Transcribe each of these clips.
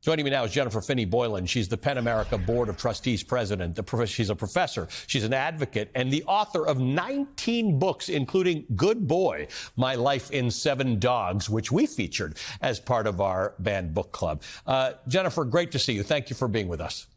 Joining me now is Jennifer Finney Boylan. She's the PEN America Board of Trustees president. She's a professor. She's an advocate and the author of 19 books, including Good Boy, My Life in 7 Dogs, which we featured as part of our banned book club. Jennifer, great to see you. Thank you for being with us.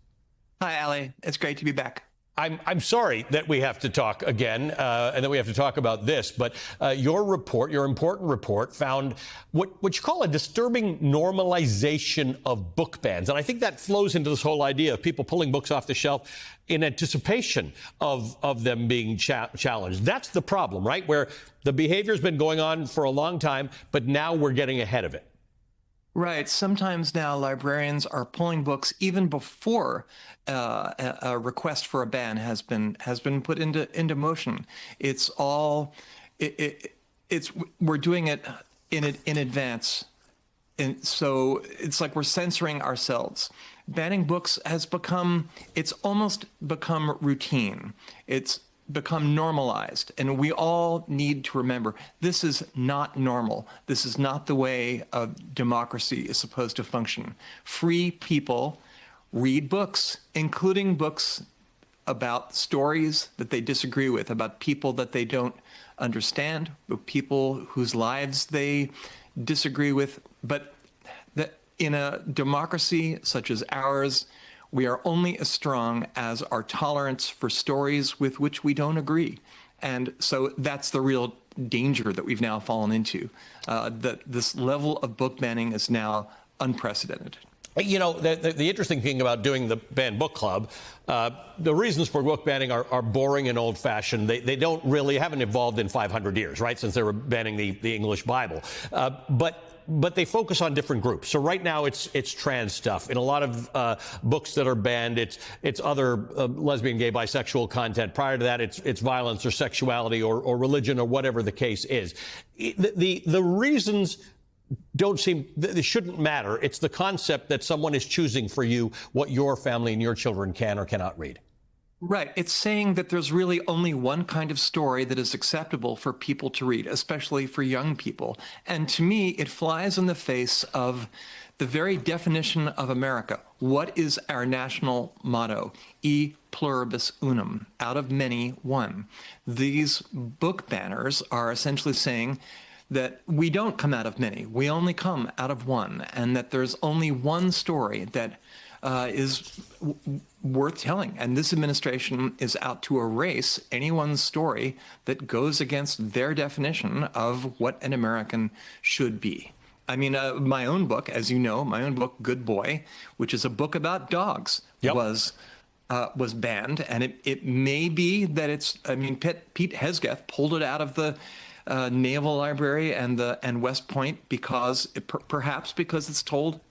Hi, Ali. It's great to be back. I'm sorry that we have to talk again and that we have to talk about this, but your report, your important report, found what you call a disturbing normalization of book bans. And I think that flows into this whole idea of people pulling books off the shelf in anticipation of them being challenged. That's the problem, right? Where the behavior has been going on for a long time, but now we're getting ahead of it. Right. Sometimes now librarians are pulling books even before a request for a ban has been put into motion. It's all we're doing it in advance, and so it's like we're censoring ourselves. Banning books it's almost become routine. It's become normalized, and we all need to remember this is not normal. This is not the way a democracy is supposed to function. Free people read books, including books about stories that they disagree with, about people that they don't understand, people whose lives they disagree with. But that in a democracy such as ours, we are only as strong as our tolerance for stories with which we don't agree. And so that's the real danger that we've now fallen into, that this level of book banning is now unprecedented. You know, the interesting thing about doing the banned book club, the reasons for book banning are boring and old-fashioned. They haven't evolved in 500 years, right, since they were banning the English Bible. But they focus on different groups. So right now it's trans stuff. In a lot of books that are banned, it's other lesbian, gay, bisexual content. Prior to that, it's violence or sexuality or religion or whatever the case is. The reasons they shouldn't matter. It's the concept that someone is choosing for you what your family and your children can or cannot read. Right. It's saying that there's really only one kind of story that is acceptable for people to read, especially for young people. And to me, it flies in the face of the very definition of America. What is our national motto? E pluribus unum, out of many, one. These book banners are essentially saying that we don't come out of many, we only come out of one, and that there's only one story that is worth telling. And this administration is out to erase anyone's story that goes against their definition of what an American should be. I mean, my own book, as you know, Good Boy, which is a book about dogs, yep, was banned. And it may be that Pete Hesketh pulled it out of the Naval Library and West Point perhaps because it's told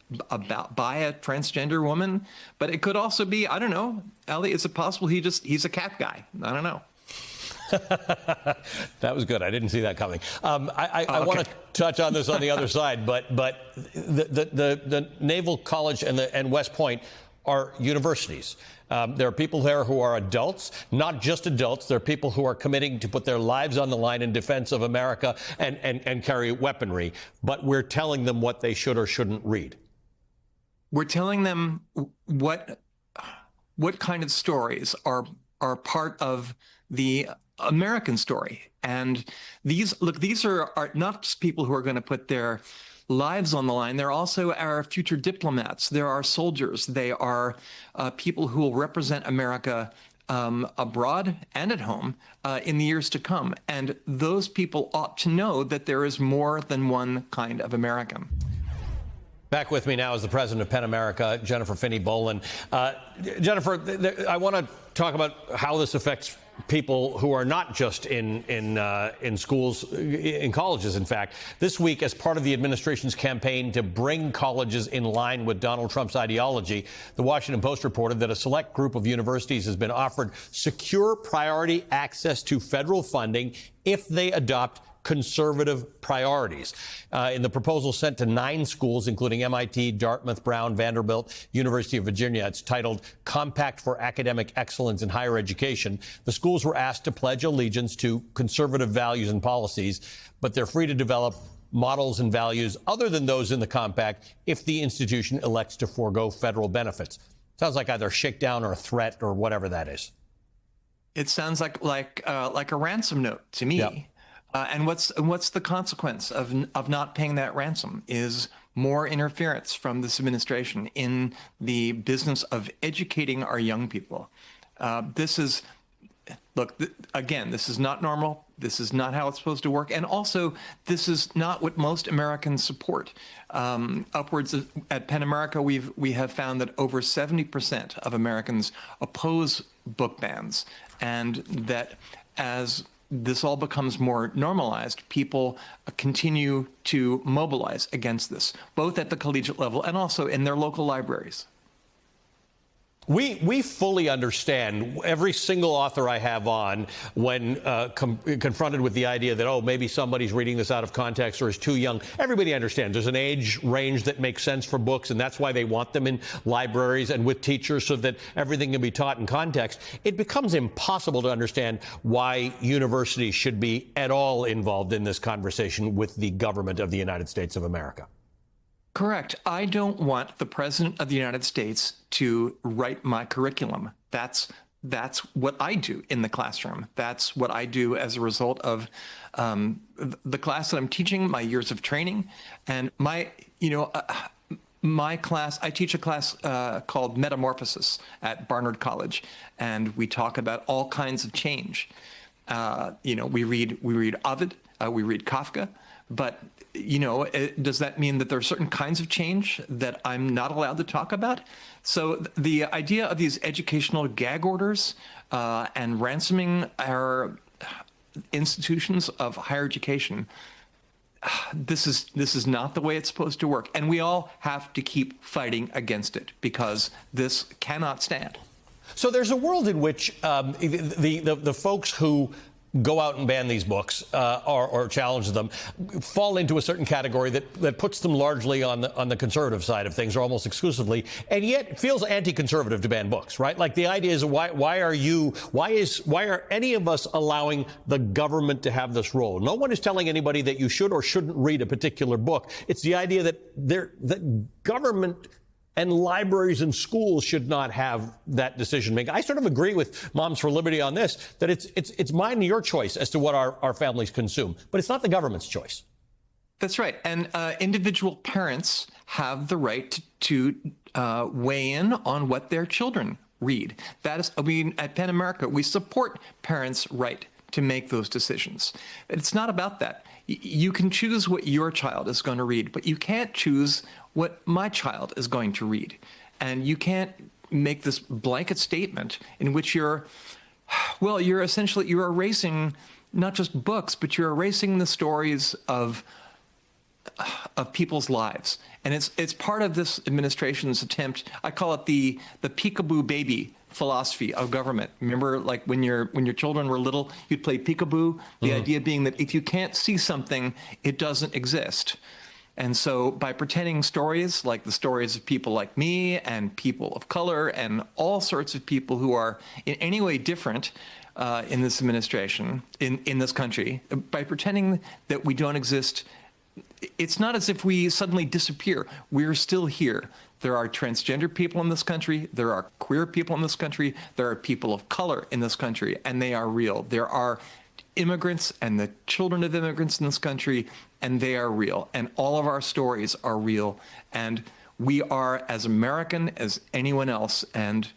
by a transgender woman, but it could also be, I don't know, Ali, is it possible he's a cat guy? I don't know. That was good. I didn't see that coming. I want to touch on this on the other side, but the Naval College and West Point are universities. There are people there who are adults, not just adults. There are people who are committing to put their lives on the line in defense of America and carry weaponry. But we're telling them what they should or shouldn't read. We're telling them what kind of stories are part of the American story. And these are not just people who are going to put their lives on the line. They're also our future diplomats. There are soldiers. They are people who will represent America abroad and at home in the years to come. And those people ought to know that there is more than one kind of American. Back with me now is the president of PEN America, Jennifer Finney Boylan. Jennifer, I want to talk about how this affects people who are not just in schools, in colleges, in fact. This week, as part of the administration's campaign to bring colleges in line with Donald Trump's ideology, the Washington Post reported that a select group of universities has been offered secure priority access to federal funding if they adopt conservative priorities. In the proposal sent to 9 schools, including MIT, Dartmouth, Brown, Vanderbilt, University of Virginia, it's titled Compact for Academic Excellence in Higher Education. The schools were asked to pledge allegiance to conservative values and policies, but they're free to develop models and values other than those in the compact if the institution elects to forego federal benefits. Sounds like either a shakedown or a threat or whatever that is. It sounds like a ransom note to me. Yep. And what's the consequence of not paying that ransom is more interference from this administration in the business of educating our young people. Again, this is not normal. This is not how it's supposed to work. And also, this is not what most Americans support. At PEN America, we have found that over 70% of Americans oppose book bans, and that as this all becomes more normalized, people continue to mobilize against this, both at the collegiate level and also in their local libraries. We fully understand, every single author I have on, when confronted with the idea that, oh, maybe somebody's reading this out of context or is too young. Everybody understands there's an age range that makes sense for books, and that's why they want them in libraries and with teachers so that everything can be taught in context. It becomes impossible to understand why universities should be at all involved in this conversation with the government of the United States of America. Correct. I don't want the President of the United States to write my curriculum. That's what I do in the classroom. That's what I do as a result of the class that I'm teaching, my years of training, and my class. I teach a class called Metamorphosis at Barnard College, and we talk about all kinds of change. We read Ovid, we read Kafka, but does that mean that there are certain kinds of change that I'm not allowed to talk about? So the idea of these educational gag orders and ransoming our institutions of higher education, this is not the way it's supposed to work. And we all have to keep fighting against it because this cannot stand. So there's a world in which the folks who go out and ban these books or challenge them fall into a certain category that puts them largely on the conservative side of things, or almost exclusively, and yet feels anti-conservative to ban books, right? Like the idea is why are any of us allowing the government to have this role? No one is telling anybody that you should or shouldn't read a particular book. It's the idea that government and libraries and schools should not have that decision making. I sort of agree with Moms for Liberty on this, that it's mine and your choice as to what our families consume, but it's not the government's choice. That's right. And individual parents have the right to weigh in on what their children read. That is, at PEN America, we support parents' right to make those decisions. It's not about that. You can choose what your child is going to read, but you can't choose what my child is going to read. And you can't make this blanket statement in which you're erasing not just books, but you're erasing the stories of people's lives. And it's part of this administration's attempt. I call it the peekaboo baby philosophy of government. Remember, like when your children were little, you'd play peekaboo. The idea being that if you can't see something, it doesn't exist. And so by pretending stories like the stories of people like me and people of color and all sorts of people who are in any way different in this administration, in this country, by pretending that we don't exist, it's not as if we suddenly disappear. We're still here. There are transgender people in this country. There are queer people in this country. There are people of color in this country, and they are real. There are immigrants and the children of immigrants in this country, and they are real. And all of our stories are real. And we are as American as anyone else. And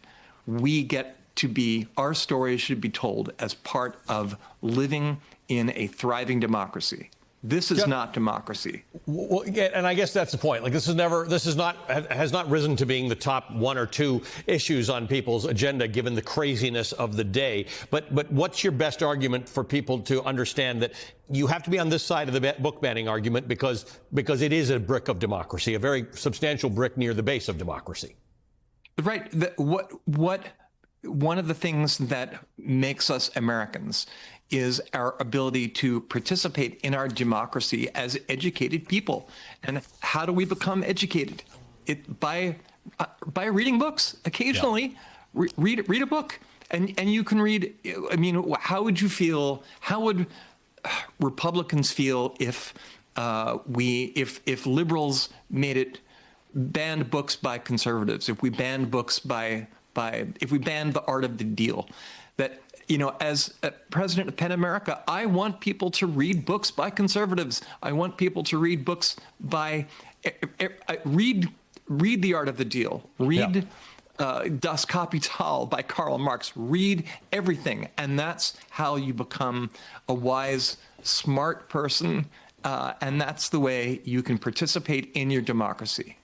we get to be, our stories should be told as part of living in a thriving democracy. This is not democracy. Well, yeah, and I guess that's the point. Like, has not risen to being the top one or two issues on people's agenda, given the craziness of the day. But what's your best argument for people to understand that you have to be on this side of the book banning argument because it is a brick of democracy, a very substantial brick near the base of democracy? Right. One of the things that makes us Americans is our ability to participate in our democracy as educated people. And how do we become educated? By reading books. Occasionally, read a book, and you can read. I mean, how would you feel? How would Republicans feel if if liberals made it banned books by conservatives, if we banned books if we banned the art of the deal, that, as president of PEN America, I want people to read books by conservatives. I want people to read books by read The Art of the Deal. Read Das Kapital by Karl Marx. Read everything, and that's how you become a wise, smart person, and that's the way you can participate in your democracy.